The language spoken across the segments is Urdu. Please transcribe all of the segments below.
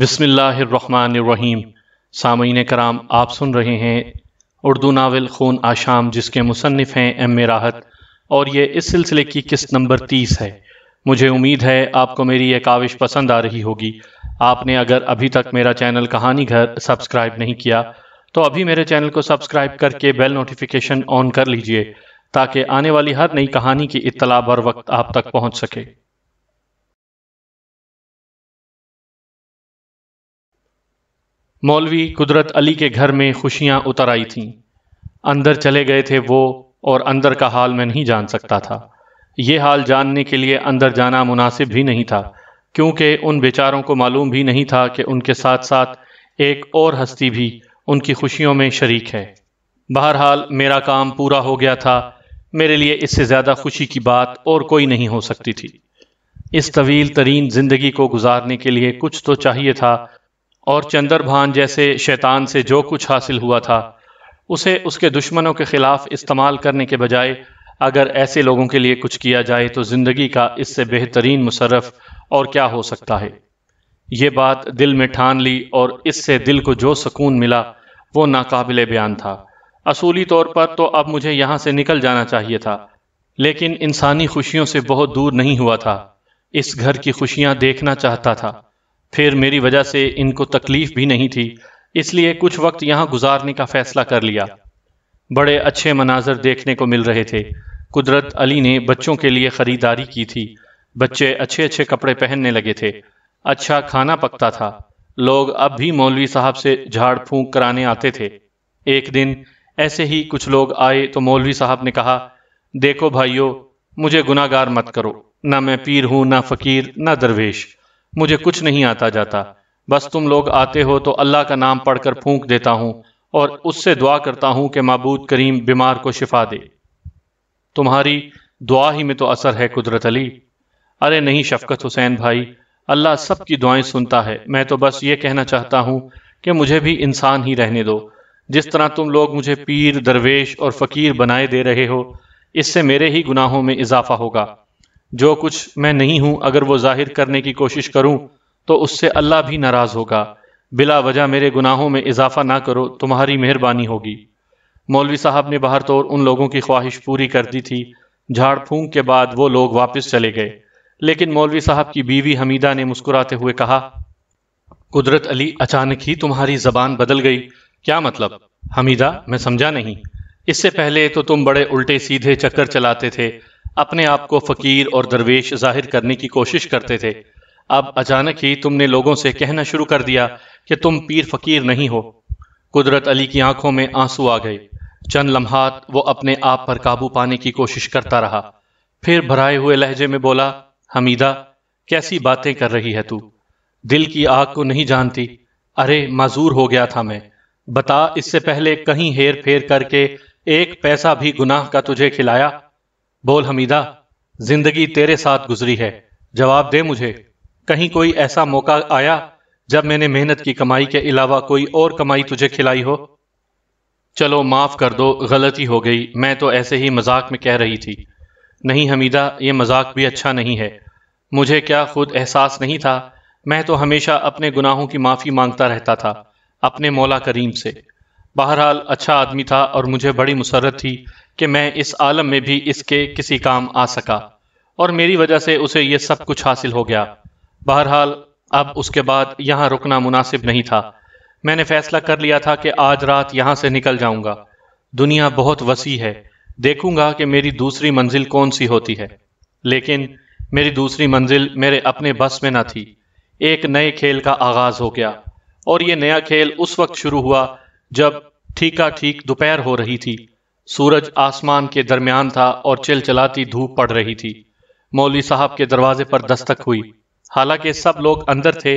بسم اللہ الرحمن الرحیم۔ سامعین کرام، آپ سن رہے ہیں اردو ناول خون آشام، جس کے مصنف ہیں ایم اے راحت، اور یہ اس سلسلے کی قسط نمبر 30 ہے۔ مجھے امید ہے آپ کو میری یہ کاوش پسند آ رہی ہوگی۔ آپ نے اگر ابھی تک میرا چینل کہانی گھر سبسکرائب نہیں کیا تو ابھی میرے چینل کو سبسکرائب کر کے بیل نوٹیفیکیشن آن کر لیجئے تاکہ آنے والی ہر نئی کہانی کی اطلاع بر وقت آپ تک پہنچ سکے۔ مولوی قدرت علی کے گھر میں خوشیاں اتر آئی تھیں۔ اندر چلے گئے تھے وہ، اور اندر کا حال میں نہیں جان سکتا تھا۔ یہ حال جاننے کے لیے اندر جانا مناسب بھی نہیں تھا، کیونکہ ان بیچاروں کو معلوم بھی نہیں تھا کہ ان کے ساتھ ساتھ ایک اور ہستی بھی ان کی خوشیوں میں شریک ہے۔ بہرحال میرا کام پورا ہو گیا تھا۔ میرے لیے اس سے زیادہ خوشی کی بات اور کوئی نہیں ہو سکتی تھی۔ اس طویل ترین زندگی کو گزارنے کے لیے کچھ تو چاہیے تھا، اور چندر بھان جیسے شیطان سے جو کچھ حاصل ہوا تھا اسے اس کے دشمنوں کے خلاف استعمال کرنے کے بجائے اگر ایسے لوگوں کے لیے کچھ کیا جائے تو زندگی کا اس سے بہترین مصرف اور کیا ہو سکتا ہے۔ یہ بات دل میں ٹھان لی، اور اس سے دل کو جو سکون ملا وہ ناقابل بیان تھا۔ اصولی طور پر تو اب مجھے یہاں سے نکل جانا چاہیے تھا، لیکن انسانی خوشیوں سے بہت دور نہیں ہوا تھا۔ اس گھر کی خوشیاں دیکھنا چاہتا تھا، پھر میری وجہ سے ان کو تکلیف بھی نہیں تھی، اس لیے کچھ وقت یہاں گزارنے کا فیصلہ کر لیا۔ بڑے اچھے مناظر دیکھنے کو مل رہے تھے۔ قدرت علی نے بچوں کے لیے خریداری کی تھی۔ بچے اچھے اچھے کپڑے پہننے لگے تھے۔ اچھا کھانا پکتا تھا۔ لوگ اب بھی مولوی صاحب سے جھاڑ پھونک کرانے آتے تھے۔ ایک دن ایسے ہی کچھ لوگ آئے تو مولوی صاحب نے کہا، دیکھو بھائیو، مجھے گناہ گار مت کرو، نہ میں پیر ہوں، نہ فقیر، نہ درویش، مجھے کچھ نہیں آتا جاتا، بس تم لوگ آتے ہو تو اللہ کا نام پڑھ کر پھونک دیتا ہوں اور اس سے دعا کرتا ہوں کہ معبود کریم بیمار کو شفا دے۔ تمہاری دعا ہی میں تو اثر ہے قدرت علی۔ ارے نہیں شفقت حسین بھائی، اللہ سب کی دعائیں سنتا ہے، میں تو بس یہ کہنا چاہتا ہوں کہ مجھے بھی انسان ہی رہنے دو۔ جس طرح تم لوگ مجھے پیر، درویش اور فقیر بنائے دے رہے ہو، اس سے میرے ہی گناہوں میں اضافہ ہوگا۔ جو کچھ میں نہیں ہوں اگر وہ ظاہر کرنے کی کوشش کروں تو اس سے اللہ بھی ناراض ہوگا۔ بلا وجہ میرے گناہوں میں اضافہ نہ کرو، تمہاری مہربانی ہوگی۔ مولوی صاحب نے باہر طور ان لوگوں کی خواہش پوری کر دی تھی۔ جھاڑ پھونک کے بعد وہ لوگ واپس چلے گئے، لیکن مولوی صاحب کی بیوی حمیدہ نے مسکراتے ہوئے کہا، قدرت علی، اچانک ہی تمہاری زبان بدل گئی، کیا مطلب؟ حمیدہ، میں سمجھا نہیں۔ اس سے پہلے تو تم بڑے الٹے سیدھے چکر چلاتے تھے، اپنے آپ کو فقیر اور درویش ظاہر کرنے کی کوشش کرتے تھے، اب اچانک ہی تم نے لوگوں سے کہنا شروع کر دیا کہ تم پیر فقیر نہیں ہو۔ قدرت علی کی آنکھوں میں آنسو آ گئے۔ چند لمحات وہ اپنے آپ پر قابو پانے کی کوشش کرتا رہا، پھر بھرائے ہوئے لہجے میں بولا، حمیدہ، کیسی باتیں کر رہی ہے تو؟ دل کی آگ کو نہیں جانتی؟ ارے معذور ہو گیا تھا میں، بتا اس سے پہلے کہیں ہیر پھیر کر کے ایک پیسہ بھی گناہ کا تجھے کھلایا؟ بول حمیدہ، زندگی تیرے ساتھ گزری ہے، جواب دے مجھے۔ کہیں کوئی ایسا موقع آیا جب میں نے محنت کی کمائی کے علاوہ کوئی اور کمائی تجھے کھلائی ہو؟ چلو معاف کر دو، غلطی ہو گئی، میں تو ایسے ہی مذاق میں کہہ رہی تھی۔ نہیں حمیدہ، یہ مذاق بھی اچھا نہیں ہے۔ مجھے کیا خود احساس نہیں تھا؟ میں تو ہمیشہ اپنے گناہوں کی معافی مانگتا رہتا تھا اپنے مولا کریم سے۔ بہرحال اچھا آدمی تھا، اور مجھے بڑی مسرت تھی کہ میں اس عالم میں بھی اس کے کسی کام آ سکا، اور میری وجہ سے اسے یہ سب کچھ حاصل ہو گیا۔ بہرحال اب اس کے بعد یہاں رکنا مناسب نہیں تھا۔ میں نے فیصلہ کر لیا تھا کہ آج رات یہاں سے نکل جاؤں گا۔ دنیا بہت وسیع ہے، دیکھوں گا کہ میری دوسری منزل کون سی ہوتی ہے۔ لیکن میری دوسری منزل میرے اپنے بس میں نہ تھی۔ ایک نئے کھیل کا آغاز ہو گیا، اور یہ نیا کھیل اس وقت شروع ہوا جب ٹھیکا ٹھیک دوپہر ہو رہی تھی۔ سورج آسمان کے درمیان تھا اور چلچلاتی دھوپ پڑ رہی تھی۔ مولوی صاحب کے دروازے پر دستک ہوئی۔ حالانکہ سب لوگ اندر تھے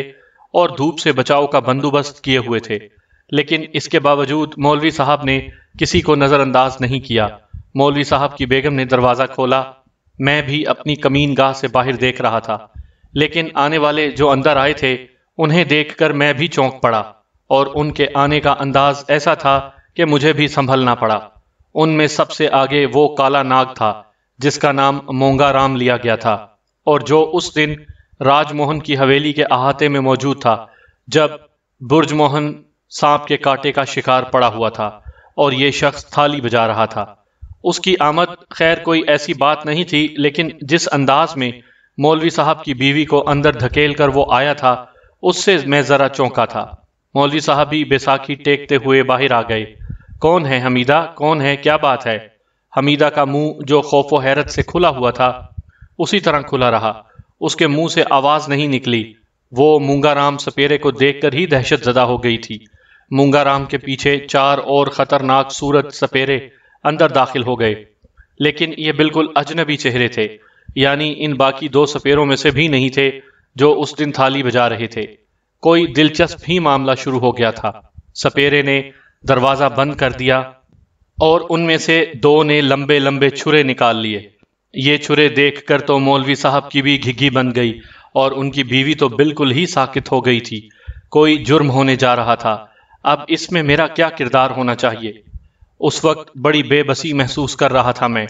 اور دھوپ سے بچاؤ کا بندوبست کیے ہوئے تھے، لیکن اس کے باوجود مولوی صاحب نے کسی کو نظر انداز نہیں کیا۔ مولوی صاحب کی بیگم نے دروازہ کھولا۔ میں بھی اپنی کمین گاہ سے باہر دیکھ رہا تھا، لیکن آنے والے جو اندر آئے تھے انہیں دیکھ کر میں بھی چونک پڑا، اور ان کے آنے کا انداز ایسا تھا کہ مجھے بھی سنبھلنا پڑا۔ ان میں سب سے آگے وہ کالا ناگ تھا جس کا نام مونگا رام لیا گیا تھا، اور جو اس دن راج موہن کی حویلی کے احاطے میں موجود تھا، جب برج موہن سانپ کے کانٹے کا شکار پڑا ہوا تھا اور یہ شخص تھالی بجا رہا تھا۔ اس کی آمد خیر کوئی ایسی بات نہیں تھی، لیکن جس انداز میں مولوی صاحب کی بیوی کو اندر دھکیل کر وہ آیا تھا اس سے میں ذرا چونکا تھا۔ مولوی صاحب بھی بیساکھی ٹیکتے ہوئے باہر آ گئے۔ کون ہے حمیدہ؟ کون ہے؟ کیا بات ہے؟ حمیدہ کا منہ جو خوف و حیرت سے کھلا ہوا تھا اسی طرح کھلا رہا۔ اس کے منہ سے آواز نہیں نکلی۔ وہ مونگا رام سپیرے کو دیکھ کر ہی دہشت زدہ ہو گئی تھی۔ مونگا رام کے پیچھے 4 اور خطرناک صورت سپیرے اندر داخل ہو گئے، لیکن یہ بالکل اجنبی چہرے تھے، یعنی ان باقی 2 سپیروں میں سے بھی نہیں تھے جو اس دن تھالی بجا رہے تھے۔ کوئی دلچسپ ہی معاملہ شروع ہو گیا تھا۔ سپیرے نے دروازہ بند کر دیا اور ان میں سے 2 نے لمبے لمبے چھرے نکال لیے۔ یہ چھرے دیکھ کر تو مولوی صاحب کی بھی گھگی بن گئی اور ان کی بیوی تو بالکل ہی ساکت ہو گئی تھی۔ کوئی جرم ہونے جا رہا تھا۔ اب اس میں میرا کیا کردار ہونا چاہیے؟ اس وقت بڑی بے بسی محسوس کر رہا تھا میں۔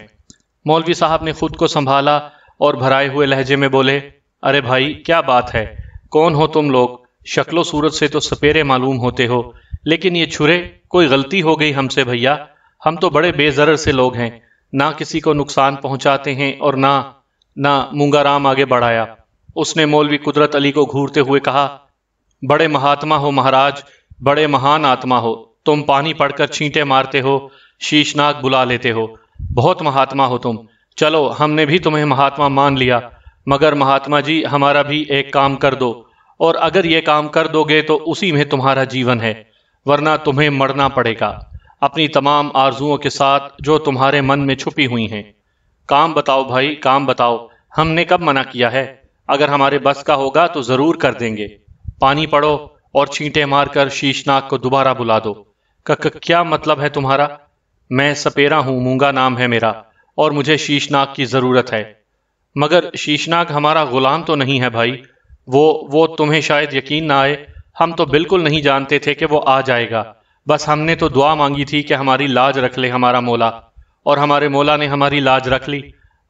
مولوی صاحب نے خود کو سنبھالا اور بھرائے ہوئے لہجے میں بولے، ارے بھائی کیا بات ہے؟ کون ہو تم لوگ؟ شکل و صورت سے تو سپیرے معلوم ہوتے ہو، لیکن یہ چھرے؟ کوئی غلطی ہو گئی ہم سے بھیا، ہم تو بڑے بے ضرر سے لوگ ہیں، نہ کسی کو نقصان پہنچاتے ہیں اور نہ مونگا رام آگے بڑھایا۔ اس نے مولوی قدرت علی کو گھورتے ہوئے کہا، بڑے مہاتما ہو مہاراج، بڑے مہان آتما ہو، تم پانی پڑھ کر چھینٹے مارتے ہو، شیشناگ بلا لیتے ہو، بہت مہاتما ہو تم۔ چلو ہم نے بھی تمہیں مہاتما مان لیا، مگر مہاتما جی ہمارا بھی ایک کام کر دو، اور اگر یہ کام کر دو گے تو اسی میں تمہارا جیون ہے، ورنہ تمہیں مرنا پڑے گا اپنی تمام آرزوؤں کے ساتھ جو تمہارے من میں چھپی ہوئی ہیں۔ کام بتاؤ بھائی، کام بتاؤ، ہم نے کب منع کیا ہے؟ اگر ہمارے بس کا ہوگا تو ضرور کر دیں گے۔ پانی پڑو اور چھینٹے مار کر شیشناگ کو دوبارہ بلا دو۔ کیا مطلب ہے تمہارا؟ میں سپیرا ہوں، مونگا نام ہے میرا، اور مجھے شیشناگ کی ضرورت ہے۔ مگر شیشناگ ہمارا غلام تو نہیں ہے بھائی، وہ تمہیں شاید یقین نہ آئے، ہم تو بالکل نہیں جانتے تھے کہ وہ آ جائے گا، بس ہم نے تو دعا مانگی تھی کہ ہماری لاج رکھ لے ہمارا مولا، اور ہمارے مولا نے ہماری لاج رکھ لی۔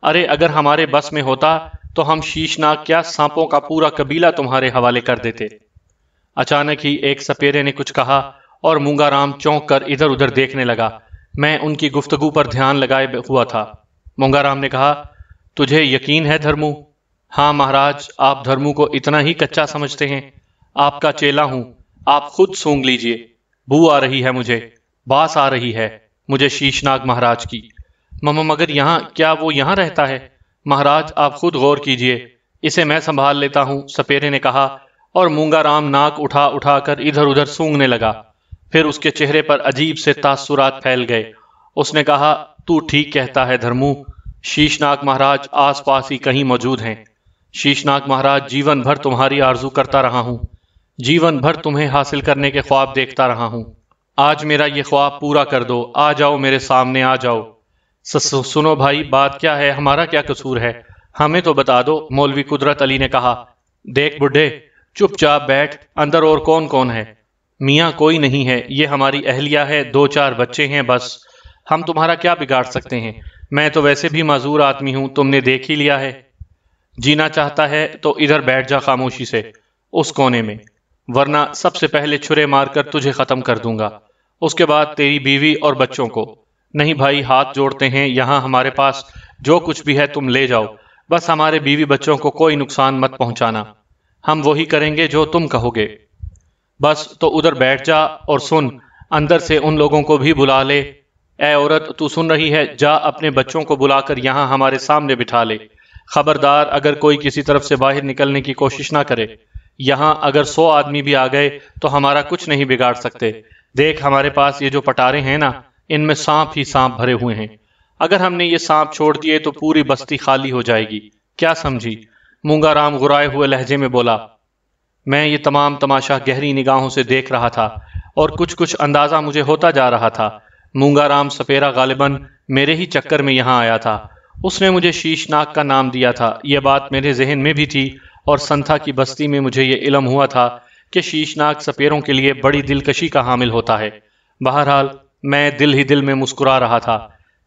ارے اگر ہمارے بس میں ہوتا تو ہم شیشناگ کیا سانپوں کا پورا قبیلہ تمہارے حوالے کر دیتے۔ اچانک ہی ایک سپیرے نے کچھ کہا اور مونگا رام چونک کر ادھر ادھر دیکھنے لگا۔ میں ان کی گفتگو پر دھیان لگائے ہوا تھا۔ مونگا رام نے کہا، تجھے یقین ہے دھرمو؟ ہاں مہاراج، آپ دھرمو کو اتنا ہی کچا سمجھتے ہیں؟ آپ کا چیلا ہوں، آپ خود سونگ لیجئے، بو آ رہی ہے مجھے، باس آ رہی ہے مجھے شیشناگ مہاراج کی۔ مگر یہاں کیا وہ یہاں رہتا ہے؟ مہاراج آپ خود غور کیجئے، اسے میں سنبھال لیتا ہوں، سپیرے نے کہا، اور مونگا رام ناک اٹھا اٹھا کر ادھر ادھر سونگنے لگا۔ پھر اس کے چہرے پر عجیب سے تاثرات پھیل گئے۔ اس نے کہا، تو ٹھیک کہتا ہے دھرمو، شیشناگ مہاراج آس پاس ہی کہیں موجود ہیں۔ شیشناگ مہاراج جیون بھر تمہاری آرزو کرتا رہا ہوں، جیون بھر تمہیں حاصل کرنے کے خواب دیکھتا رہا ہوں، آج میرا یہ خواب پورا کر دو، آ جاؤ میرے سامنے آ جاؤ۔ سنو بھائی، بات کیا ہے؟ ہمارا کیا قصور ہے؟ ہمیں تو بتا دو، مولوی قدرت علی نے کہا۔ دیکھ بڈھے، چپ چاپ بیٹھ، اندر اور کون کون ہے؟ میاں کوئی نہیں ہے، یہ ہماری اہلیہ ہے، 2-4 بچے ہیں بس، ہم تمہارا کیا بگاڑ سکتے ہیں؟ میں تو ویسے بھی معذور آدمی ہوں، تم نے دیکھ ہی لیا ہے۔ جینا چاہتا ہے تو ادھر بیٹھ جا خاموشی سے اس کونے میں، ورنہ سب سے پہلے چھرے مار کر تجھے ختم کر دوں گا، اس کے بعد تیری بیوی اور بچوں کو۔ نہیں بھائی، ہاتھ جوڑتے ہیں، یہاں ہمارے پاس جو کچھ بھی ہے تم لے جاؤ، بس ہمارے بیوی بچوں کو کوئی نقصان مت پہنچانا، ہم وہی کریں گے جو تم کہو گے۔ بس تو ادھر بیٹھ جا اور سن، اندر سے ان لوگوں کو بھی بلا لے۔ اے عورت، تو سن رہی ہے؟ جا اپنے بچوں کو بلا کر یہاں ہمارے سامنے بٹھا لے۔ خبردار اگر کوئی کسی طرف سے باہر نکلنے کی کوشش نہ کرے، یہاں اگر 100 آدمی بھی آ گئے تو ہمارا کچھ نہیں بگاڑ سکتے۔ دیکھ ہمارے پاس یہ جو پٹارے ہیں نا، ان میں سانپ ہی سانپ بھرے ہوئے ہیں، اگر ہم نے یہ سانپ چھوڑ دیے تو پوری بستی خالی ہو جائے گی، کیا سمجھی؟ مونگا رام غرائے ہوئے لہجے میں بولا۔ میں یہ تمام تماشا گہری نگاہوں سے دیکھ رہا تھا اور کچھ اندازہ مجھے ہوتا جا رہا تھا، مونگا رام سپیرا غالباً میرے ہی چکر میں یہاں آیا تھا، اس نے مجھے شیشناگ کا نام دیا تھا، یہ بات میرے ذہن میں بھی تھی، اور سنتھا کی بستی میں مجھے یہ علم ہوا تھا کہ شیشناگ سپیروں کے لیے بڑی دلکشی کا حامل ہوتا ہے۔ بہرحال میں دل ہی دل میں مسکرا رہا تھا۔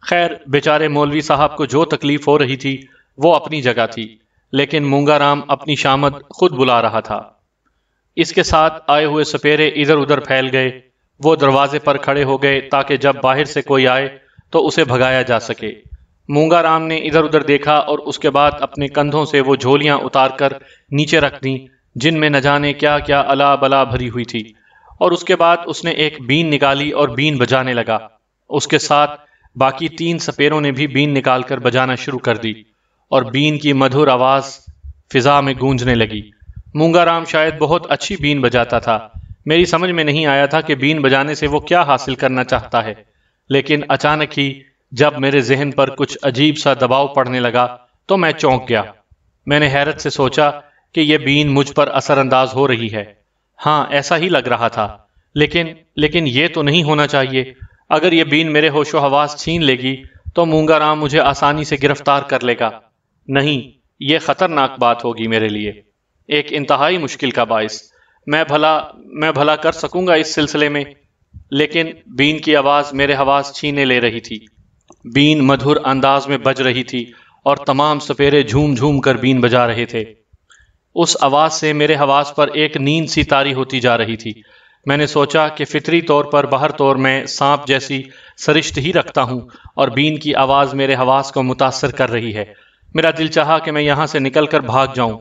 خیر بیچارے مولوی صاحب کو جو تکلیف ہو رہی تھی وہ اپنی جگہ تھی، لیکن مونگا رام اپنی شامت خود بلا رہا تھا۔ اس کے ساتھ آئے ہوئے سپیرے ادھر ادھر پھیل گئے۔ وہ دروازے پر کھڑے ہو گئے تاکہ جب باہر سے کوئی آئے تو اسے بھگایا جا سکے۔ مونگا رام نے ادھر ادھر دیکھا اور اس کے بعد اپنے کندھوں سے وہ جھولیاں اتار کر نیچے رکھ دیں جن میں نہ جانے کیا کیا الا بلا بھری ہوئی تھی، اور اس کے بعد اس نے ایک بین نکالی اور بین بجانے لگا۔ اس کے ساتھ باقی 3 سپیروں نے بھی بین نکال کر بجانا شروع کر دی اور بین کی مدھر آواز فضا میں گونجنے لگی۔ مونگا رام شاید بہت اچھی بین بجاتا تھا۔ میری سمجھ میں نہیں آیا تھا کہ بین بجانے سے وہ کیا حاصل کرنا چاہتا ہے، لیکن اچانک ہی جب میرے ذہن پر کچھ عجیب سا دباؤ پڑنے لگا تو میں چونک گیا۔ میں نے حیرت سے سوچا کہ یہ بین مجھ پر اثر انداز ہو رہی ہے۔ ہاں، ایسا ہی لگ رہا تھا، لیکن یہ تو نہیں ہونا چاہیے۔ اگر یہ بین میرے ہوش و حواس چھین لے گی تو مونگا رام مجھے آسانی سے گرفتار کر لے گا۔ نہیں، یہ خطرناک بات ہوگی میرے لیے، ایک انتہائی مشکل کا باعث۔ میں بھلا کر سکوں گا اس سلسلے میں، لیکن بین کی آواز میرے حواس چھینے لے رہی تھی۔ بین مدھر انداز میں بج رہی تھی اور تمام سپیرے جھوم جھوم کر بین بجا رہے تھے۔ اس آواز سے میرے حواس پر ایک نیند سی طاری ہوتی جا رہی تھی۔ میں نے سوچا کہ فطری طور پر باہر طور میں سانپ جیسی سرشت ہی رکھتا ہوں اور بین کی آواز میرے حواس کو متاثر کر رہی ہے۔ میرا دل چاہا کہ میں یہاں سے نکل کر بھاگ جاؤں۔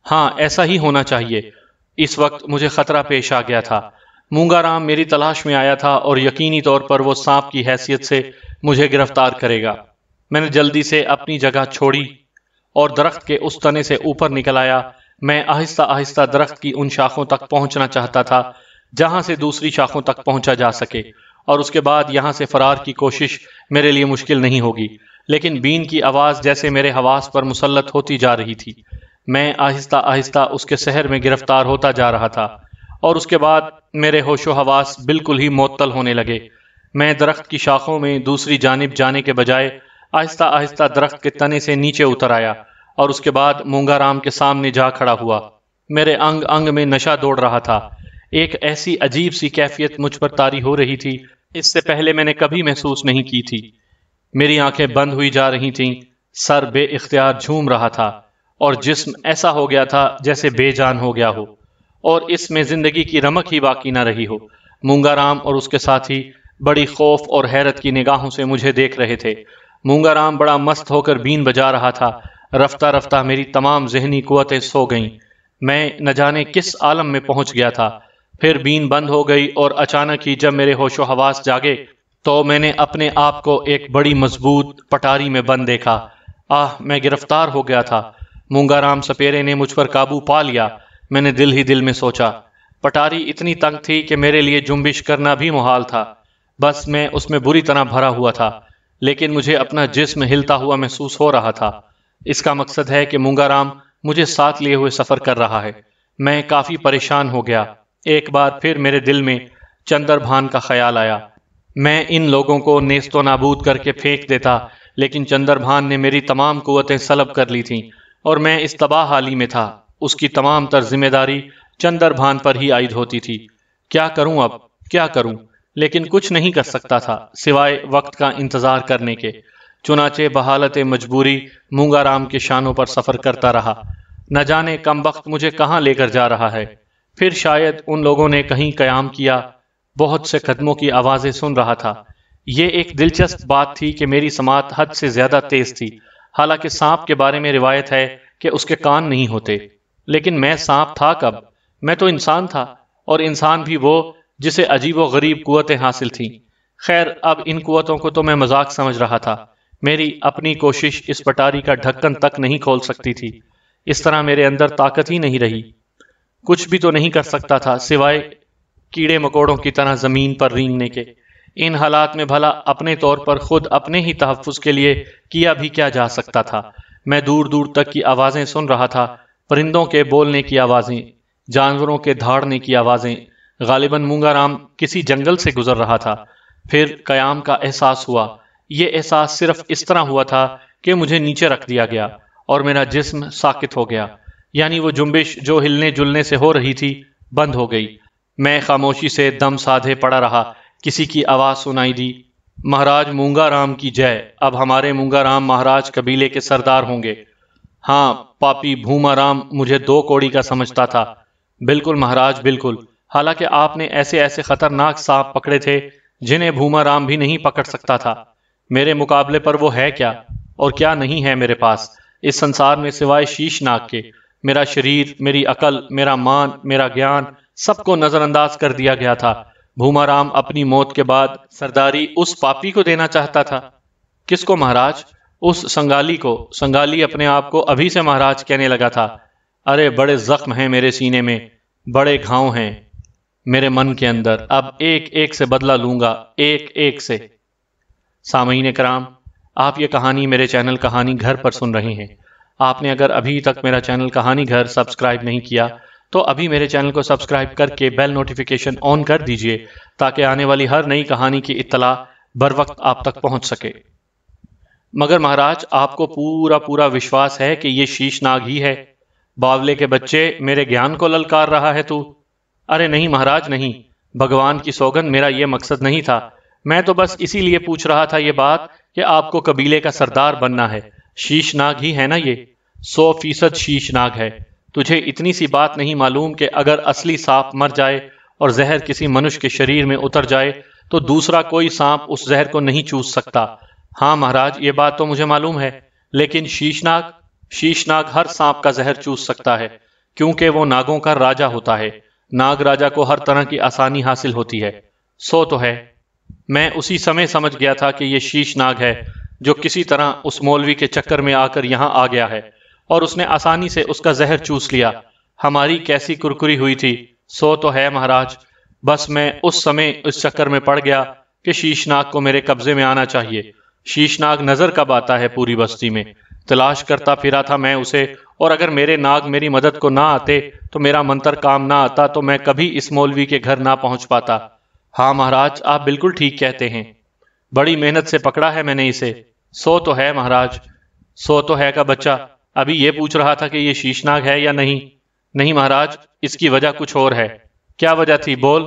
ہاں، ایسا ہی ہونا چاہیے۔ اس وقت مجھے خطرہ پیش آ گیا تھا۔ مونگا رام میری تلاش میں آیا تھا اور یقینی طور پر وہ سانپ کی حیثیت سے مجھے گرفتار کرے گا۔ میں نے جلدی سے اپنی جگہ چھوڑی اور درخت کے اس تنے سے اوپر نکل آیا۔ میں آہستہ آہستہ درخت کی ان شاخوں تک پہنچنا چاہتا تھا جہاں سے دوسری شاخوں تک پہنچا جا سکے، اور اس کے بعد یہاں سے فرار کی کوشش میرے لیے مشکل نہیں ہوگی۔ لیکن بین کی آواز جیسے میرے حواس پر مسلط ہوتی جا رہی تھی۔ میں آہستہ آہستہ اس کے سحر میں گرفتار ہوتا جا رہا تھا، اور اس کے بعد میرے ہوش و حواس بالکل ہی معطل ہونے لگے۔ میں درخت کی شاخوں میں دوسری جانب جانے کے بجائے آہستہ آہستہ درخت کے تنے سے نیچے اتر آیا اور اس کے بعد مونگا رام کے سامنے جا کھڑا ہوا۔ میرے انگ انگ میں نشہ دوڑ رہا تھا۔ ایک ایسی عجیب سی کیفیت مجھ پر طاری ہو رہی تھی، اس سے پہلے میں نے کبھی محسوس نہیں کی تھی۔ میری آنکھیں بند ہوئی جا رہی تھیں، سر بے اختیار جھوم رہا تھا، اور جسم ایسا ہو گیا تھا جیسے بے جان ہو گیا ہو اور اس میں زندگی کی رمق ہی باقی نہ رہی ہو۔ مونگا رام اور اس کے ساتھی بڑی خوف اور حیرت کی نگاہوں سے مجھے دیکھ رہے تھے۔ مونگا رام بڑا مست ہو کر بین بجا رہا تھا۔ رفتہ رفتہ میری تمام ذہنی قوتیں سو گئیں۔ میں نہ جانے کس عالم میں پہنچ گیا تھا۔ پھر بین بند ہو گئی اور اچانک ہی جب میرے ہوش و حواس جاگے تو میں نے اپنے آپ کو ایک بڑی مضبوط پٹاری میں بند دیکھا۔ میں گرفتار ہو گیا تھا۔ مونگا رام سپیرے نے مجھ پر قابو پا لیا۔ میں نے دل ہی دل میں سوچا۔ پٹاری اتنی تنگ تھی کہ میرے لیے جنبش کرنا بھی محال تھا، بس میں اس میں بری طرح بھرا ہوا تھا، لیکن مجھے اپنا جسم ہلتا ہوا محسوس ہو رہا تھا۔ اس کا مقصد ہے کہ مونگا رام مجھے ساتھ لیے ہوئے سفر کر رہا ہے۔ میں کافی پریشان ہو گیا۔ ایک بار پھر میرے دل میں چندر بھان کا خیال آیا۔ میں ان لوگوں کو نیست و نابود کر کے پھینک دیتا، لیکن چندر بھان نے میری تمام قوتیں سلب کر لی تھیں اور میں اس تباہ حالی میں تھا۔ اس کی تمام تر ذمہ داری چندر بھان پر ہی عائد ہوتی تھی۔ کیا کروں اب، کیا کروں؟ لیکن کچھ نہیں کر سکتا تھا سوائے وقت کا انتظار کرنے کے۔ چنانچہ بحالت مجبوری مونگا رام کے شانوں پر سفر کرتا رہا۔ نہ جانے کم وقت مجھے کہاں لے کر جا رہا ہے۔ پھر شاید ان لوگوں نے کہیں قیام کیا۔ بہت سے قدموں کی آوازیں سن رہا تھا۔ یہ ایک دلچسپ بات تھی کہ میری سماعت حد سے زیادہ تیز تھی۔ حالانکہ سانپ کے بارے میں روایت ہے کہ اس کے کان نہیں ہوتے، لیکن میں سانپ تھا کب؟ میں تو انسان تھا، اور انسان بھی وہ جسے عجیب و غریب قوتیں حاصل تھیں۔ خیر، اب ان قوتوں کو تو میں مذاق سمجھ رہا تھا۔ میری اپنی کوشش اس پٹاری کا ڈھکن تک نہیں کھول سکتی تھی۔ اس طرح میرے اندر طاقت ہی نہیں رہی۔ کچھ بھی تو نہیں کر سکتا تھا سوائے کیڑے مکوڑوں کی طرح زمین پر رینگنے کے۔ ان حالات میں بھلا اپنے طور پر خود اپنے ہی تحفظ کے لیے کیا بھی کیا جا سکتا تھا؟ میں دور دور تک کی آوازیں سن رہا تھا، پرندوں کے بولنے کی آوازیں، جانوروں کے دھاڑنے کی آوازیں۔ غالباً مونگا رام کسی جنگل سے گزر رہا تھا۔ پھر قیام کا احساس ہوا۔ یہ احساس صرف اس طرح ہوا تھا کہ مجھے نیچے رکھ دیا گیا اور میرا جسم ساکت ہو گیا، یعنی وہ جنبش جو ہلنے جلنے سے ہو رہی تھی بند ہو گئی۔ میں خاموشی سے دم سادھے پڑا رہا۔ کسی کی آواز سنائی دی، مہاراج مونگا رام کی جے، اب ہمارے مونگا رام مہاراج قبیلے کے سردار ہوں گے۔ ہاں، پاپی بھوما رام مجھے 2 کوڑی کا سمجھتا تھا۔ بالکل مہاراج بالکل، حالانکہ آپ نے ایسے ایسے خطرناک سانپ پکڑے تھے جنہیں بھوما رام بھی نہیں پکڑ سکتا تھا۔ میرے مقابلے پر وہ ہے کیا اور کیا نہیں ہے میرے پاس اس سنسار میں سوائے شیش ناگ کے؟ میرا شریر، میری عقل، میرا مان، میرا گیان، سب کو نظر انداز کر دیا گیا تھا۔ بھوما رام اپنی موت کے بعد سرداری اس پاپی کو دینا چاہتا تھا۔ کس کو مہاراج؟ اس سنگالی کو۔ سنگالی اپنے آپ کو ابھی سے مہاراج کہنے لگا تھا۔ ارے بڑے زخم ہیں میرے سینے میں، بڑے گھاؤں ہیں میرے من کے اندر، اب ایک ایک سے بدلہ لوں گا، ایک ایک سے۔ سامعین کرام، آپ یہ کہانی میرے چینل کہانی گھر پر سن رہے ہیں۔ آپ نے اگر ابھی تک میرا چینل کہانی گھر سبسکرائب نہیں کیا تو ابھی میرے چینل کو سبسکرائب کر کے بیل نوٹیفیکیشن آن کر دیجئے تاکہ آنے والی ہر نئی کہانی کی اطلاع بر وقت آپ تک پہنچ سکے۔ مگر مہاراج، آپ کو پورا وشواس ہے کہ یہ شیش ناگ ہی ہے؟ باولے کے بچے، میرے گیان کو للکار رہا ہے تو؟ ارے نہیں مہاراج نہیں، بھگوان کی سوگند میرا یہ مقصد نہیں تھا۔ میں تو بس اسی لیے پوچھ رہا تھا یہ بات کہ آپ کو قبیلے کا سردار بننا ہے۔ شیش ناگ ہی ہے نا یہ؟ 100% شیش ناگ ہے۔ تجھے اتنی سی بات نہیں معلوم کہ اگر اصلی سانپ مر جائے اور زہر کسی منش کے شریر میں اتر جائے تو دوسرا کوئی سانپ اس زہر کو نہیں چوس سکتا؟ ہاں مہاراج، یہ بات تو مجھے معلوم ہے، لیکن شیش ناگ ہر سانپ کا زہر چوس سکتا ہے، کیونکہ وہ ناگوں کا راجا ہوتا ہے۔ ناگ راجا کو ہر طرح کی آسانی حاصل ہوتی ہے۔ سو تو ہے، میں اسی سمے سمجھ گیا تھا کہ یہ شیش ناگ ہے جو کسی طرح اس مولوی کے چکر میں آ کر یہاں آ گیا ہے اور اس نے آسانی سے اس کا زہر چوس لیا۔ ہماری کیسی کرکری ہوئی تھی۔ سو تو ہے مہاراج، بس میں اس سمے اس چکر میں پڑ گیا کہ شیش ناگ کو میرے قبضے میں آنا چاہیے۔ شیش ناگ نظر کب آتا ہے پوری بستی میں؟ تلاش کرتا پھرا تھا میں اسے، اور اگر میرے ناگ میری مدد کو نہ آتے تو میرا منتر کام نہ آتا تو میں کبھی اس مولوی کے گھر نہ پہنچ پاتا۔ ہاں مہاراج، آپ بالکل ٹھیک کہتے ہیں، بڑی محنت سے پکڑا ہے میں نے اسے۔ سو تو ہے مہاراج۔ سو تو ہے کا بچہ ابھی یہ پوچھ رہا تھا کہ یہ شیش ناگ ہے یا نہیں۔ نہیں مہاراج، اس کی وجہ کچھ اور ہے۔ کیا وجہ تھی؟ بول۔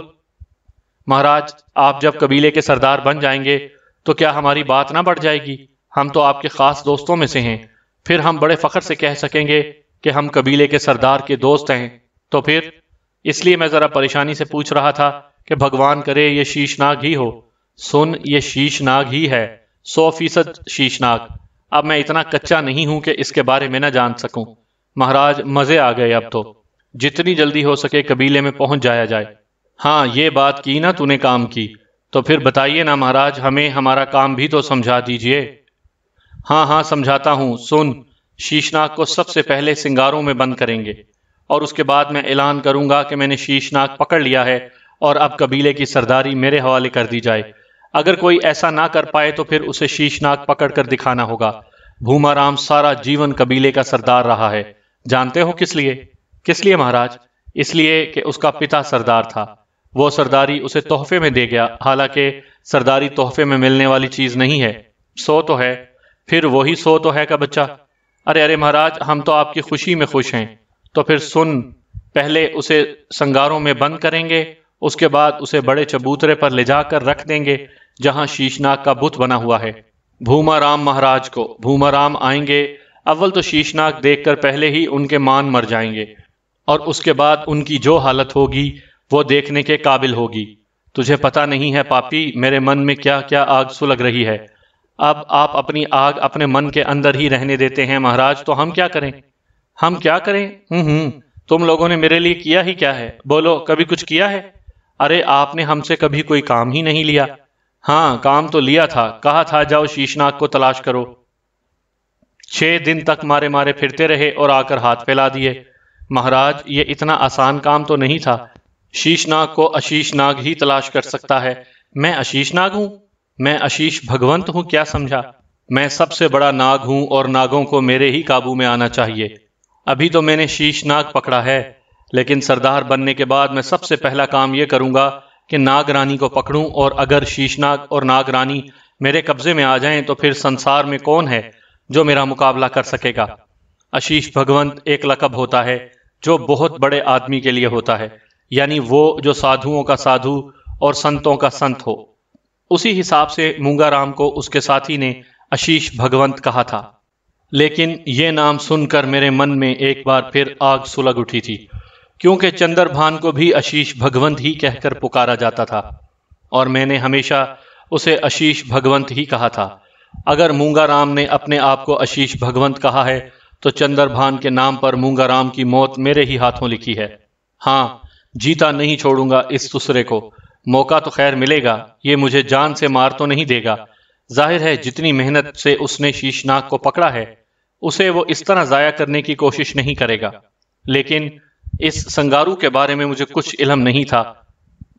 مہاراج، آپ جب قبیلے کے سردار بن جائیں گے تو کیا ہماری بات نہ بڑھ جائے گی؟ ہم تو آپ کے خاص دوستوں میں سے ہیں، پھر ہم بڑے فخر سے کہہ سکیں گے کہ ہم قبیلے کے سردار کے دوست ہیں۔ تو پھر اس لیے میں ذرا پریشانی سے پوچھ رہا تھا کہ بھگوان کرے یہ شیش ناگ ہی ہو۔ سن، یہ شیش ناگ ہی ہے، 100% شیش ناگ۔ اب میں اتنا کچا نہیں ہوں کہ اس کے بارے میں نہ جان سکوں۔ مہاراج، مزے آ گئے اب تو، جتنی جلدی ہو سکے قبیلے میں پہنچ جایا جائے۔ ہاں یہ بات کی نا تو نے کام کی، تو پھر بتائیے نا مہاراج، ہمیں ہمارا کام بھی تو سمجھا دیجئے۔ ہاں سمجھاتا ہوں۔ سن، شیش ناگ کو سب سے پہلے سنگاروں میں بند کریں گے، اور اس کے بعد میں اعلان کروں گا کہ میں نے شیش ناگ پکڑ لیا ہے اور اب قبیلے کی سرداری میرے حوالے کر دی جائے۔ اگر کوئی ایسا نہ کر پائے تو پھر اسے شیش ناگ پکڑ کر دکھانا ہوگا۔ بھوما رام سارا جیون قبیلے کا سردار رہا ہے۔ جانتے ہو کس لیے؟ کس لیے مہاراج؟ اس لیے کہ اس کا پتا سردار تھا، وہ سرداری اسے تحفے میں دے گیا، حالانکہ سرداری تحفے میں ملنے والی چیز نہیں ہے۔ سو تو ہے، پھر وہی سو تو ہے کا بچہ۔ ارے مہاراج، ہم تو آپ کی خوشی میں خوش ہیں۔ تو پھر سن، پہلے اسے سنگاروں میں بند کریں گے، اس کے بعد اسے بڑے چبوترے پر لے جا کر رکھ دیں گے جہاں شیش ناگ کا بت بنا ہوا ہے۔ بھوما رام مہاراج کو، بھوما رام آئیں گے، اول تو شیش ناگ دیکھ کر پہلے ہی ان کے مان مر جائیں گے، اور اس کے بعد ان کی جو حالت ہوگی وہ دیکھنے کے قابل ہوگی۔ تجھے پتا نہیں ہے پاپی، میرے من میں کیا کیا آگ سلگ رہی ہے۔ اب آپ اپنی آگ اپنے من کے اندر ہی رہنے دیتے ہیں مہاراج، تو ہم کیا کریں؟ ہم کیا کریں؟ تم لوگوں نے میرے لیے کیا ہی کیا ہے؟ بولو، کبھی کچھ کیا ہے؟ ارے آپ نے ہم سے کبھی کوئی کام ہی نہیں لیا۔ ہاں کام تو لیا تھا، کہا تھا جاؤ شیش ناگ کو تلاش کرو۔ 6 دن تک مارے مارے پھرتے رہے اور آ کر ہاتھ پھیلا دیے۔ مہاراج، یہ اتنا آسان کام تو نہیں تھا۔ شیش ناگ کو اشیش ناگ ہی تلاش کر سکتا ہے۔ میں اشیش ناگ ہوں؟ میں اشیش بھگونت ہوں کیا سمجھا؟ میں سب سے بڑا ناگ ہوں اور ناگوں کو میرے ہی قابو میں آنا چاہیے۔ ابھی تو میں نے شیش ناگ پکڑا ہے، لیکن سردار بننے کے بعد میں سب سے پہلا کام یہ کروں گا کہ ناگ رانی کو پکڑوں، اور اگر شیش ناگ اور ناگ رانی میرے قبضے میں آ جائیں تو پھر سنسار میں کون ہے جو میرا مقابلہ کر سکے گا؟ اشیش بھگونت ایک لقب ہوتا ہے جو بہت بڑے آدمی کے لیے ہوتا ہے، یعنی وہ جو سادھوؤں کا سادھو اور سنتوں کا سنت ہو۔ اسی حساب سے مونگا رام کو اس کے ساتھی نے اشیش بھگونت کہا تھا۔ لیکن یہ نام سن کر میرے من میں ایک بار پھر آگ سلگ اٹھی تھی، کیونکہ چندر بھان کو بھی اشیش بھگونت ہی کہہ کر پکارا جاتا تھا اور میں نے ہمیشہ اسے اشیش بھگونت ہی کہا تھا۔ اگر مونگا رام نے اپنے آپ کو اشیش بھگونت کہا ہے تو چندر بھان کے نام پر مونگا رام کی موت میرے ہی ہاتھوں لکھی ہے۔ ہاں، جیتا نہیں چھوڑوں گا اس سسرے کو، موقع تو خیر ملے گا، یہ مجھے جان سے مار تو نہیں دے گا۔ ظاہر ہے جتنی محنت سے اس نے شیشناگ کو پکڑا ہے اسے وہ اس طرح ضائع کرنے کی کوشش نہیں کرے گا، لیکن اس سنگارو کے بارے میں مجھے کچھ علم نہیں تھا۔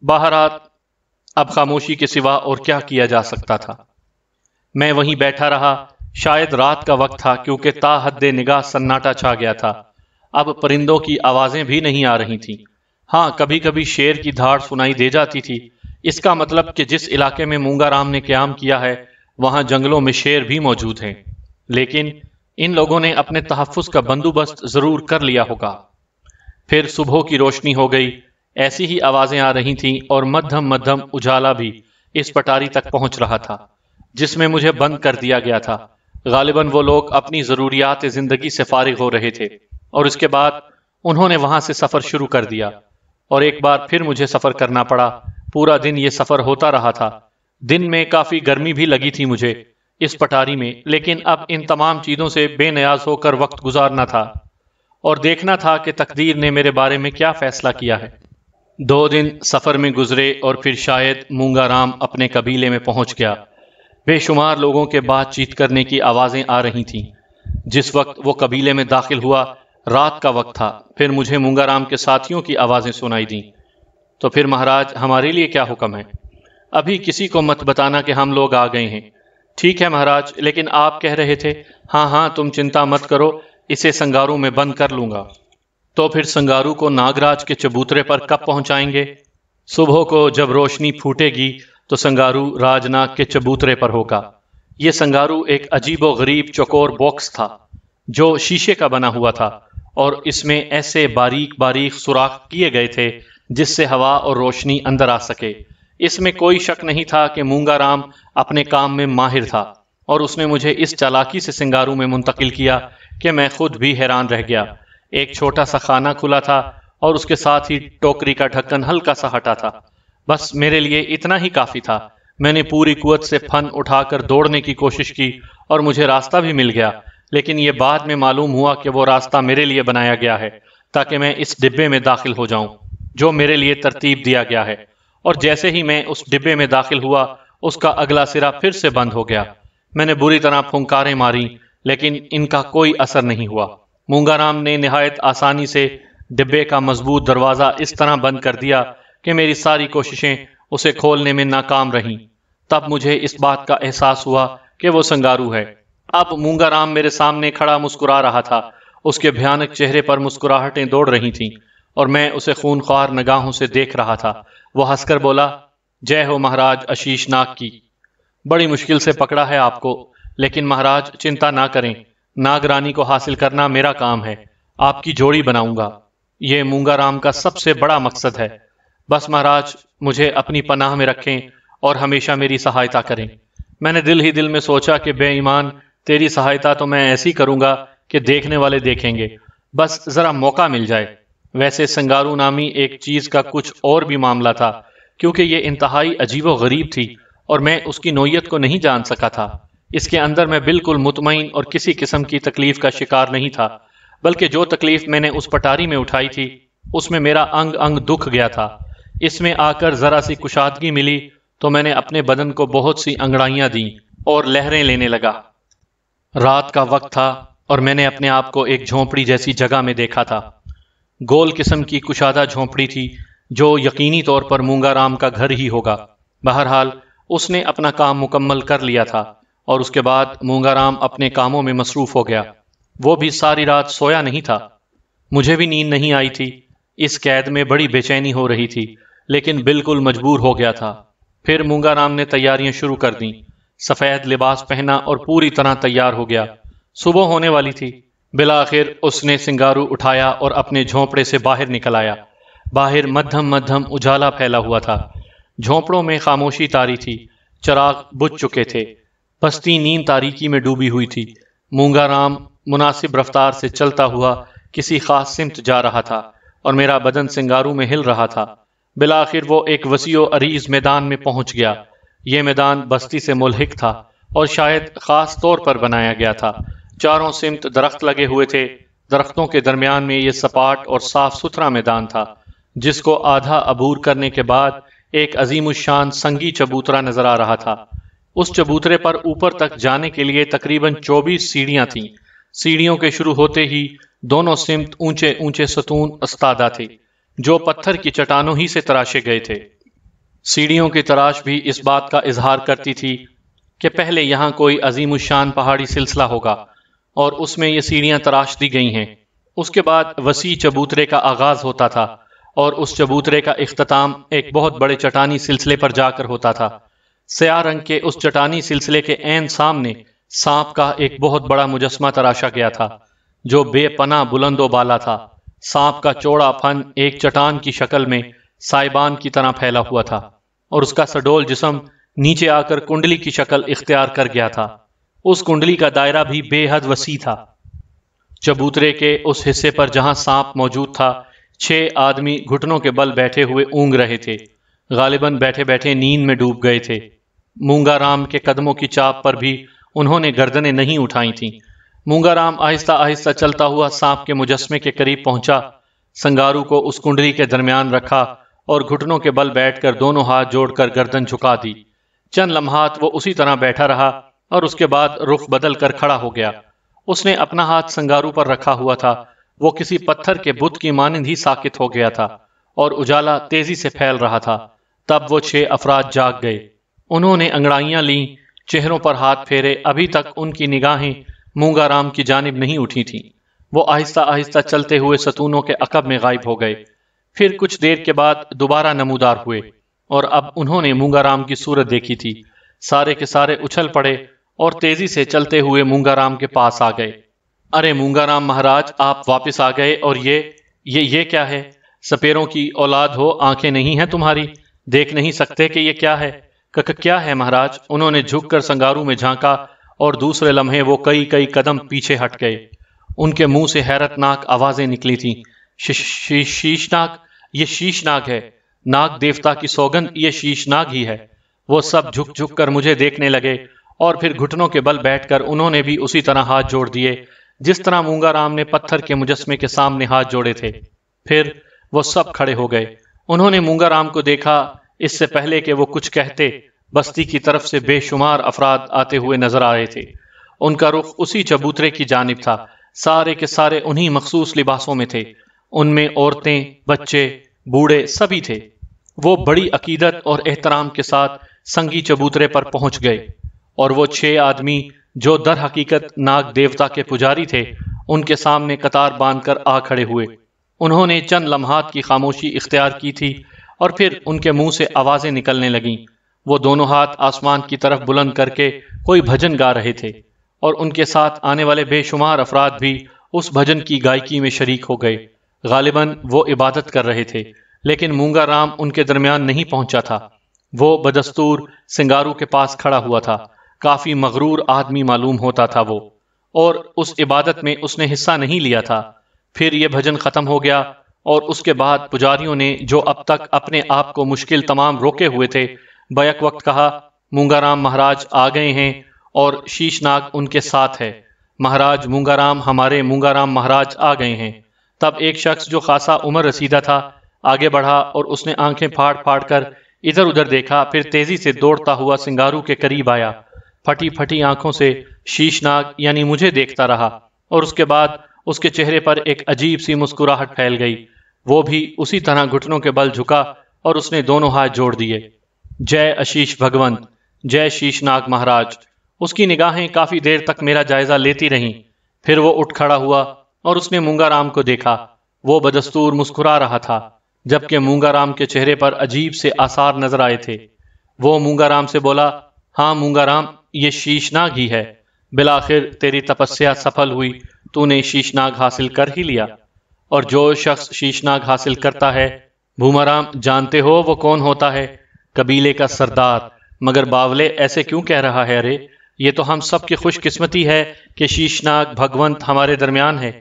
بہرحال اب خاموشی کے سوا اور کیا کیا جا سکتا تھا؟ میں وہیں بیٹھا رہا۔ شاید رات کا وقت تھا کیونکہ تا حد نگاہ سناٹا چھا گیا تھا۔ اب پرندوں کی آوازیں بھی نہیں آ رہی تھیں۔ ہاں، کبھی کبھی شیر کی دھاڑ سنائی دے جاتی تھی۔ اس کا مطلب کہ جس علاقے میں مونگا رام نے قیام کیا ہے وہاں جنگلوں میں شیر بھی موجود ہیں، لیکن ان لوگوں نے اپنے تحفظ کا بندوبست ضرور کر لیا ہوگا۔ پھر صبح کی روشنی ہو گئی، ایسی ہی آوازیں آ رہی تھیں اور مدھم مدھم اجالا بھی اس پٹاری تک پہنچ رہا تھا جس میں مجھے بند کر دیا گیا تھا۔ غالباً وہ لوگ اپنی ضروریات زندگی سے فارغ ہو رہے تھے اور اس کے بعد انہوں نے وہاں سے سفر شروع کر دیا اور ایک بار پھر مجھے سفر کرنا پڑا۔ پورا دن یہ سفر ہوتا رہا تھا۔ دن میں کافی گرمی بھی لگی تھی مجھے اس پٹاری میں، لیکن اب ان تمام چیزوں سے بے نیاز ہو کر وقت گزارنا تھا اور دیکھنا تھا کہ تقدیر نے میرے بارے میں کیا فیصلہ کیا ہے۔ 2 دن سفر میں گزرے اور پھر شاید مونگا رام اپنے قبیلے میں پہنچ گیا۔ بے شمار لوگوں کے بات چیت کرنے کی آوازیں آ رہی تھیں۔ جس وقت وہ قبیلے میں داخل ہوا رات کا وقت تھا۔ پھر مجھے مونگا رام کے ساتھیوں کی آوازیں سنائی دیں۔ تو پھر مہاراج ہمارے لیے کیا حکم ہے؟ ابھی کسی کو مت بتانا کہ ہم لوگ آ گئے ہیں۔ ٹھیک ہے مہاراج، لیکن آپ کہہ رہے تھے۔ ہاں ہاں، تم چنتا مت کرو، اسے سنگارو میں بند کر لوں گا۔ تو پھر سنگارو کو ناگراج کے چبوترے پر کب پہنچائیں گے؟ صبح کو جب روشنی پھوٹے گی تو سنگارو راجناگ کے چبوترے پر ہوگا۔ یہ سنگارو ایک عجیب و غریب چوکور باکس تھا جو شیشے کا بنا ہوا تھا اور اس میں ایسے باریک باریک سوراخ کیے گئے تھے جس سے ہوا اور روشنی اندر آ سکے۔ اس میں کوئی شک نہیں تھا کہ مونگا رام اپنے کام میں ماہر تھا اور اس نے مجھے اس چالاکی سے سنگارو میں منتقل کیا کہ میں خود بھی حیران رہ گیا۔ ایک چھوٹا سا خانہ کھلا تھا اور اس کے ساتھ ہی ٹوکری کا ڈھکن ہلکا سا ہٹا تھا۔ بس میرے لیے اتنا ہی کافی تھا۔ میں نے پوری قوت سے پھن اٹھا کر دوڑنے کی کوشش کی اور مجھے راستہ بھی مل گیا، لیکن یہ بعد میں معلوم ہوا کہ وہ راستہ میرے لیے بنایا گیا ہے تاکہ میں اس ڈبے میں داخل ہو جاؤں جو میرے لیے ترتیب دیا گیا ہے۔ اور جیسے ہی میں اس ڈبے میں داخل ہوا اس کا اگلا سرا پھر سے بند ہو گیا۔ میں نے بری طرح پھنکاریں ماری لیکن ان کا کوئی اثر نہیں ہوا۔ مونگا رام نے نہایت آسانی سے ڈبے کا مضبوط دروازہ اس طرح بند کر دیا کہ میری ساری کوششیں اسے کھولنے میں ناکام رہیں۔ تب مجھے اس بات کا احساس ہوا کہ وہ سنگارو ہے۔ اب مونگا رام میرے سامنے کھڑا مسکرا رہا تھا۔ اس کے بھیانک چہرے پر مسکراہٹیں دوڑ رہی تھیں اور میں اسے خونخوار نگاہوں سے دیکھ رہا تھا۔ وہ ہنس کر بولا، جے ہو مہاراج اشیش ناگ کی۔ بڑی مشکل سے پکڑا ہے آپ کو، لیکن مہاراج چنتا نہ کریں، ناگ رانی کو حاصل کرنا میرا کام ہے۔ آپ کی جوڑی بناؤں گا، یہ مونگا رام کا سب سے بڑا مقصد ہے۔ بس مہاراج مجھے اپنی پناہ میں رکھیں اور ہمیشہ میری سہایتا کریں۔ میں نے دل ہی دل میں سوچا کہ بے ایمان، تیری سہایتا تو میں ایسی کروں گا کہ دیکھنے والے دیکھیں گے، بس ذرا موقع مل جائے۔ ویسے سنگارو نامی ایک چیز کا کچھ اور بھی معاملہ تھا، کیونکہ یہ انتہائی عجیب و غریب تھی اور میں اس کی نوعیت کو نہیں جان سکا تھا۔ اس کے اندر میں بالکل مطمئن اور کسی قسم کی تکلیف کا شکار نہیں تھا، بلکہ جو تکلیف میں نے اس پٹاری میں اٹھائی تھی اس میں میرا انگ انگ دکھ گیا تھا۔ اس میں آ کر ذرا سی کشادگی ملی تو میں نے اپنے بدن کو بہت سی انگڑائیاں دیں اور لہریں لینے لگا۔ رات کا وقت تھا اور میں نے اپنے آپ کو ایک جھونپڑی جیسی جگہ میں دیکھا تھا۔ گول قسم کی کشادہ جھونپڑی تھی جو یقینی طور پر مونگا رام کا گھر ہی ہوگا۔ بہرحال اس نے اپنا کام مکمل کر لیا تھا اور اس کے بعد مونگا رام اپنے کاموں میں مصروف ہو گیا۔ وہ بھی ساری رات سویا نہیں تھا۔ مجھے بھی نیند نہیں آئی تھی۔ اس قید میں بڑی بے چینی ہو رہی تھی، لیکن بالکل مجبور ہو گیا تھا۔ پھر مونگا رام نے تیاریاں شروع کر دیں۔ سفید لباس پہنا اور پوری طرح تیار ہو گیا۔ صبح ہونے والی تھی۔ بالآخر اس نے سنگارو اٹھایا اور اپنے جھونپڑے سے باہر نکل آیا۔ باہر مدھم مدھم اجالا پھیلا ہوا تھا۔ جھونپڑوں میں خاموشی طاری تھی، چراغ بجھ چکے تھے، بستی نیند تاریکی میں ڈوبی ہوئی تھی۔ مونگا رام مناسب رفتار سے چلتا ہوا کسی خاص سمت جا رہا تھا اور میرا بدن سنگارو میں ہل رہا تھا۔ بالآخر وہ ایک وسیع و عریض میدان میں پہنچ گیا۔ یہ میدان بستی سے ملحق تھا اور شاید خاص طور پر بنایا گیا تھا۔ چاروں سمت درخت لگے ہوئے تھے۔ درختوں کے درمیان میں یہ سپاٹ اور صاف ستھرا میدان تھا، جس کو آدھا عبور کرنے کے بعد ایک عظیم الشان سنگی چبوترا نظر آ رہا تھا۔ اس چبوترے پر اوپر تک جانے کے لیے تقریباً 24 سیڑھیاں تھیں۔ سیڑھیوں کے شروع ہوتے ہی دونوں سمت اونچے اونچے ستون استادہ تھے، جو پتھر کی چٹانوں ہی سے تراشے گئے تھے۔ سیڑھیوں کی تراش بھی اس بات کا اظہار کرتی تھی کہ پہلے یہاں کوئی عظیم الشان پہاڑی سلسلہ ہوگا، اور اس میں یہ سیڑھیاں تراش دی گئی ہیں۔ اس کے بعد وسیع چبوترے کا آغاز ہوتا تھا، اور اس چبوترے کا اختتام ایک بہت بڑے چٹانی سلسلے پر جا کر ہوتا تھا۔ سیاہ رنگ کے اس چٹانی سلسلے کے عین سامنے سانپ کا ایک بہت بڑا مجسمہ تراشا گیا تھا، جو بے پناہ بلند و بالا تھا۔ سانپ کا چوڑا پھن ایک چٹان کی شکل میں سائبان کی طرح پھیلا ہوا تھا، اور اس کا سڈول جسم نیچے آ کر کنڈلی کی شکل اختیار کر گیا تھا۔ اس کنڈلی کا دائرہ بھی بے حد وسیع تھا۔ چبوترے کے اس حصے پر جہاں سانپ موجود تھا، 6 آدمی گھٹنوں کے بل بیٹھے ہوئے اونگ رہے تھے، غالباً بیٹھے بیٹھے نیند میں ڈوب گئے تھے۔ مونگا رام کے قدموں کی چاپ پر بھی انہوں نے گردنیں نہیں اٹھائی تھیں۔ مونگا رام آہستہ آہستہ چلتا ہوا سانپ کے مجسمے کے قریب پہنچا، سنگارو کو اس کنڈلی کے درمیان رکھا اور گھٹنوں کے بل بیٹھ کر دونوں ہاتھ جوڑ کر گردن جھکا دی۔ چند لمحات وہ اسی طرح بیٹھا رہا اور اس کے بعد رخ بدل کر کھڑا ہو گیا۔ اس نے اپنا ہاتھ سنگارو پر رکھا ہوا تھا۔ وہ کسی پتھر کے بت کی مانند ہی ساکت ہو گیا تھا اور اجالا تیزی سے پھیل رہا تھا۔ تب وہ 6 افراد جاگ گئے۔ انہوں نے انگڑائیاں لیں، چہروں پر ہاتھ پھیرے۔ ابھی تک ان کی نگاہیں مونگا رام کی جانب نہیں اٹھی تھیں۔ وہ آہستہ آہستہ چلتے ہوئے ستونوں کے عقب میں غائب ہو گئے، پھر کچھ دیر کے بعد دوبارہ نمودار ہوئے، اور اب انہوں نے مونگا رام کی صورت دیکھی تھی۔ سارے کے سارے اچھل پڑے اور تیزی سے چلتے ہوئے مونگا رام کے پاس آ گئے۔ ارے مونگا رام مہاراج، آپ واپس آ گئے، اور یہ کیا ہے؟ سپیروں کی اولاد ہو، آنکھیں نہیں ہیں تمہاری؟ دیکھ نہیں سکتے کہ یہ کیا ہے؟ کیا ہے مہاراج؟ انہوں نے جھک کر سنگارو میں جھانکا، اور دوسرے لمحے وہ کئی قدم پیچھے ہٹ گئے۔ ان کے منہ سے حیرت ناک آوازیں نکلی تھیں۔ شیشناگ، یہ شیشناگ ہے، ناگ دیوتا کی سوگند، یہ شیشناگ ہی ہے۔ وہ سب جھک جھک کر مجھے دیکھنے لگے، اور پھر گھٹنوں کے بل بیٹھ کر انہوں نے بھی اسی طرح ہاتھ جوڑ دیے جس طرح مونگا رام نے پتھر کے مجسمے کے سامنے ہاتھ جوڑے تھے۔ پھر وہ سب کھڑے ہو گئے۔ انہوں نے مونگا رام کو دیکھا۔ اس سے پہلے کہ وہ کچھ کہتے، بستی کی طرف سے بے شمار افراد آتے ہوئے نظر آ رہے تھے۔ ان کا رخ اسی چبوترے کی جانب تھا۔ سارے کے سارے انہی مخصوص لباسوں میں تھے۔ ان میں عورتیں، بچے، بوڑھے سبھی تھے۔ وہ بڑی عقیدت اور احترام کے ساتھ سنگی چبوترے پر پہنچ گئے، اور وہ 6 آدمی جو در حقیقت ناگ دیوتا کے پجاری تھے، ان کے سامنے قطار باندھ کر آ کھڑے ہوئے۔ انہوں نے چند لمحات کی خاموشی اختیار کی تھی، اور پھر ان کے منہ سے آوازیں نکلنے لگیں۔ وہ دونوں ہاتھ آسمان کی طرف بلند کر کے کوئی بھجن گا رہے تھے، اور ان کے ساتھ آنے والے بے شمار افراد بھی اس بھجن کی گائکی میں شریک ہو گئے۔ غالباً وہ عبادت کر رہے تھے، لیکن مونگا رام ان کے درمیان نہیں پہنچا تھا۔ وہ بدستور سنگارو کے پاس کھڑا ہوا تھا۔ کافی مغرور آدمی معلوم ہوتا تھا وہ، اور اس عبادت میں اس نے حصہ نہیں لیا تھا۔ پھر یہ بھجن ختم ہو گیا، اور اس کے بعد پجاریوں نے جو اب تک اپنے آپ کو مشکل تمام روکے ہوئے تھے، بیک وقت کہا، مونگا رام مہاراج آ گئے ہیں، اور شیشناگ ان کے ساتھ ہے۔ مہاراج مونگا رام، ہمارے مونگا رام مہاراج آ گئے ہیں۔ تب ایک شخص جو خاصا عمر رسیدہ تھا آگے بڑھا، اور اس نے آنکھیں پھاڑ پھاڑ کر ادھر ادھر دیکھا، پھر تیزی سے دوڑتا ہوا سنگارو کے قریب آیا۔ پھٹی پھٹی آنکھوں سے شیشناگ یعنی مجھے دیکھتا رہا، اور اس کے بعد اس کے چہرے پر ایک عجیب سی مسکراہٹ پھیل گئی۔ وہ بھی اسی طرح گھٹنوں کے بل جھکا، اور اس نے دونوں ہاتھ جوڑ دیے۔ جے اشیش بھگونت، جے شیشناگ مہاراج۔ اس کی نگاہیں کافی دیر تک میرا جائزہ لیتی رہیں، پھر وہ اٹھ کھڑا ہوا، اور اس نے مونگا رام کو دیکھا۔ وہ بدستور مسکرا رہا تھا، جبکہ مونگا رام کے چہرے پر عجیب سے آثار نظر آئے تھے۔ وہ مونگا رام سے بولا، ہاں مونگا رام، یہ شیشناگ ہی ہے۔ بالآخر تیری تپسیا سفل ہوئی، تو نے شیشناگ حاصل کر ہی لیا۔ اور جو شخص شیشناگ حاصل کرتا ہے، بھوما رام جانتے ہو وہ کون ہوتا ہے؟ قبیلے کا سردار۔ مگر باولے ایسے کیوں کہہ رہا ہے؟ ارے یہ تو ہم سب کی خوش قسمتی ہے کہ شیشناگ بھگونت ہمارے درمیان ہے۔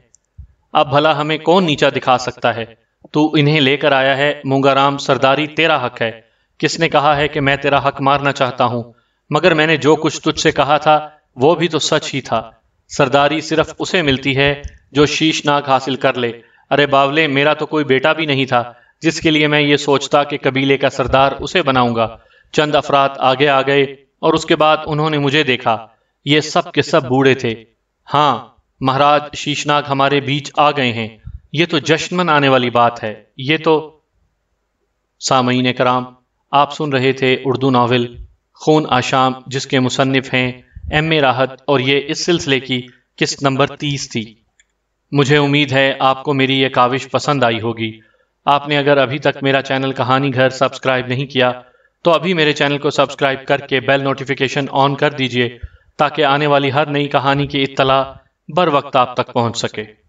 اب بھلا ہمیں کون نیچا دکھا سکتا ہے؟ تو انہیں لے کر آیا ہے؟ مونگا رام، سرداری تیرا حق ہے۔ کس نے کہا ہے کہ میں تیرا حق مارنا چاہتا ہوں؟ مگر میں نے جو کچھ تجھ سے کہا تھا وہ بھی تو سچ ہی تھا۔ سرداری صرف اسے ملتی ہے جو شیش ناگ حاصل کر لے۔ ارے باولے، میرا تو کوئی بیٹا بھی نہیں تھا جس کے لیے میں یہ سوچتا کہ قبیلے کا سردار اسے بناؤں گا۔ چند افراد آگے آ گئے اور اس کے بعد انہوں نے مجھے دیکھا۔ یہ سب کے سب بوڑھے تھے۔ ہاں مہاراج، شیش ناگ ہمارے بیچ آ گئے ہیں۔ یہ تو جشن منانے والی بات ہے۔ یہ تو… سامعین کرام، آپ سن رہے تھے اردو ناول خون آشام، جس کے مصنف ہیں ایم اے راحت، اور یہ اس سلسلے کی قسط نمبر 30 تھی۔ مجھے امید ہے آپ کو میری یہ کاوش پسند آئی ہوگی۔ آپ نے اگر ابھی تک میرا چینل کہانی گھر سبسکرائب نہیں کیا تو ابھی میرے چینل کو سبسکرائب کر کے بیل نوٹیفیکیشن آن کر دیجئے تاکہ آنے والی ہر نئی کہانی کی اطلاع بر وقت آپ تک پہنچ سکے۔